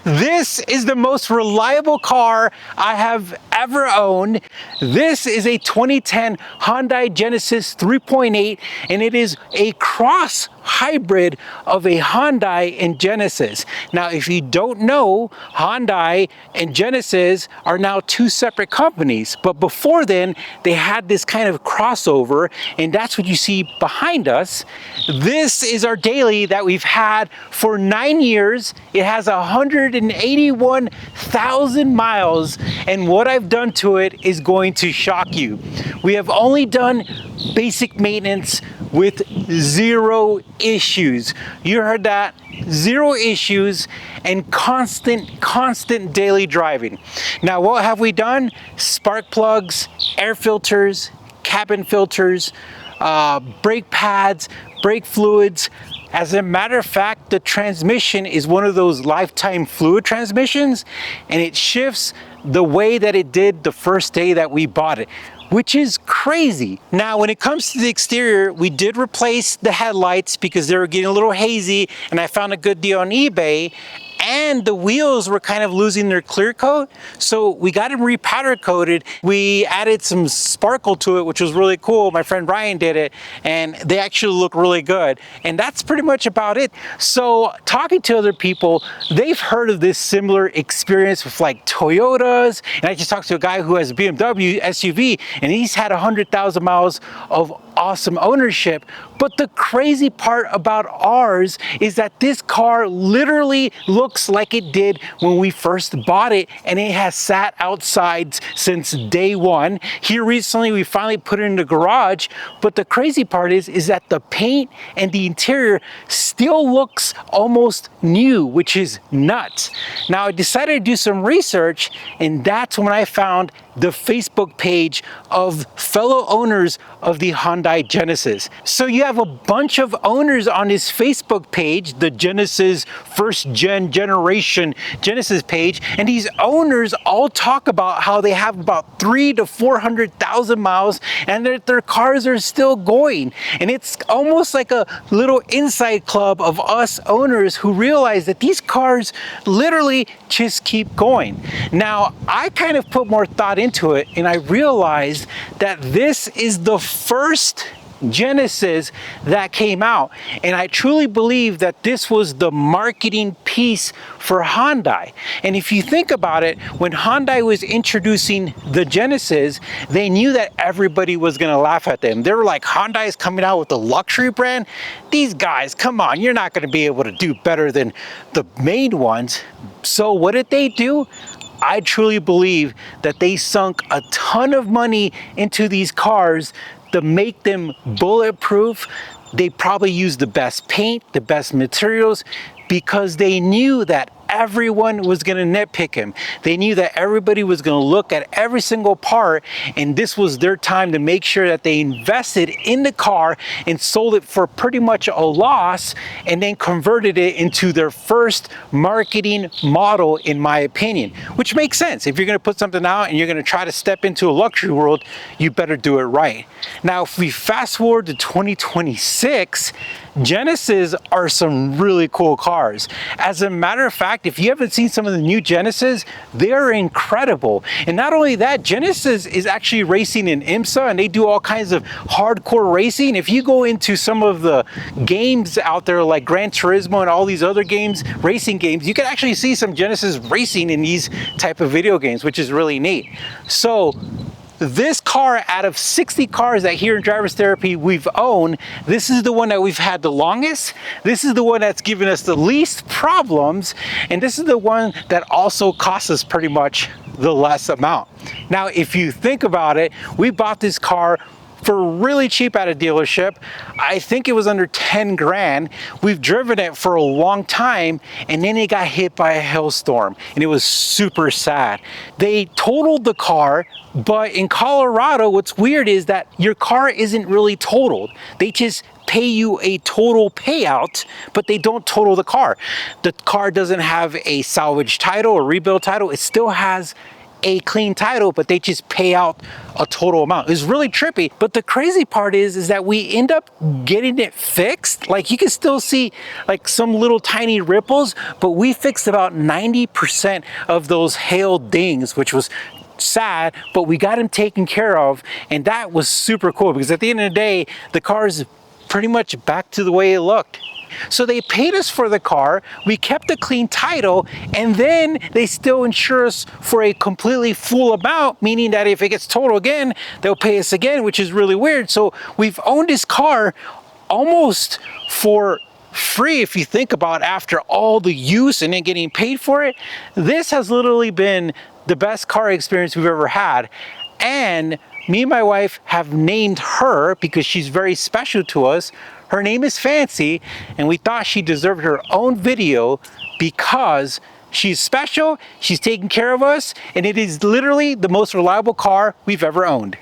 This is the most reliable car I have ever owned. This is a 2010 Hyundai Genesis 3.8, and it is a cross hybrid of a Hyundai and Genesis. Now, if you don't know, Hyundai and Genesis are now two separate companies, but before then, they had this kind of crossover, and that's what you see behind us. This is our daily that we've had for 9 years. It has 181,000 miles, and what I've done to it is going to shock you. We have only done basic maintenance with 0 issues. You heard that, 0 issues, and constant daily driving. Now, what have we done? Spark plugs, air filters, cabin filters, brake pads, brake fluids. As a matter of fact, the transmission is one of those lifetime fluid transmissions, and it shifts the way that it did the first day that we bought it, which is crazy. Now, when it comes to the exterior, we did replace the headlights because they were getting a little hazy, and I found a good deal on eBay. And the wheels were kind of losing their clear coat, so we got them repowder coated. We added some sparkle to it, which was really cool. My friend Ryan did it, and they actually look really good. And that's pretty much about it. So talking to other people, they've heard of this similar experience with like Toyotas. And I just talked to a guy who has a BMW SUV, and he's had 100,000 miles of awesome ownership. But the crazy part about ours is that this car literally looks like it did when we first bought it, and it has sat outside since day one. Here recently, we finally put it in the garage, but the crazy part is that the paint and the interior still looks almost new, which is nuts. Now, I decided to do some research, and that's when I found the Facebook page of fellow owners of the Hyundai Genesis. So you have a bunch of owners on this Facebook page, the Genesis first generation Genesis page, and these owners all talk about how they have about 300,000 to 400,000 miles, and their cars are still going. And it's almost like a little inside club of us owners who realize that these cars literally just keep going. Now, I kind of put more thought into it, and I realized that this is the first Genesis that came out, and I truly believe that this was the marketing piece for Hyundai. And if you think about it, when Hyundai was introducing the Genesis, they knew that everybody was going to laugh at them. They were like, Hyundai is coming out with a luxury brand? These guys, come on, you're not going to be able to do better than the main ones. So what did they do? I truly believe that they sunk a ton of money into these cars to make them bulletproof. They probably used the best paint, the best materials, because they knew that everyone was going to nitpick him. They knew that everybody was going to look at every single part, and this was their time to make sure that they invested in the car and sold it for pretty much a loss, and then converted it into their first marketing model, in my opinion, which makes sense. If you're going to put something out and you're going to try to step into a luxury world, you better do it right. Now, if we fast forward to 2026, Genesis are some really cool cars. As a matter of fact, if you haven't seen some of the new Genesis, they're incredible. And not only that, Genesis is actually racing in IMSA, and they do all kinds of hardcore racing. If you go into some of the games out there like Gran Turismo and all these other games, racing games, you can actually see some Genesis racing in these type of video games, which is really neat. So this car, out of 60 cars that here in Drivers Therapy we've owned, this is the one that we've had the longest. This is the one that's given us the least problems. And this is the one that also costs us pretty much the less amount. Now, if you think about it, we bought this car for really cheap at a dealership. I think it was under 10 grand. We've driven it for a long time, and then it got hit by a hailstorm, and it was super sad. They totaled the car, but in Colorado, what's weird is that your car isn't really totaled. They just pay you a total payout, but they don't total the car. The car doesn't have a salvage title or rebuild title. It still has a clean title, but they just pay out a total amount. It's really trippy. But the crazy part is that we end up getting it fixed. Like you can still see like some little tiny ripples, but we fixed about 90% of those hail dings, which was sad, but we got him taken care of, and that was super cool because at the end of the day, the car is pretty much back to the way it looked. So they paid us for the car, we kept a clean title, and then they still insure us for a completely full amount, meaning that if it gets totaled again, they'll pay us again, which is really weird. So we've owned this car almost for free if you think about after all the use and then getting paid for it. This has literally been the best car experience we've ever had. And me and my wife have named her because she's very special to us. Her name is Fancy, and we thought she deserved her own video because she's special, she's taking care of us, and it is literally the most reliable car we've ever owned.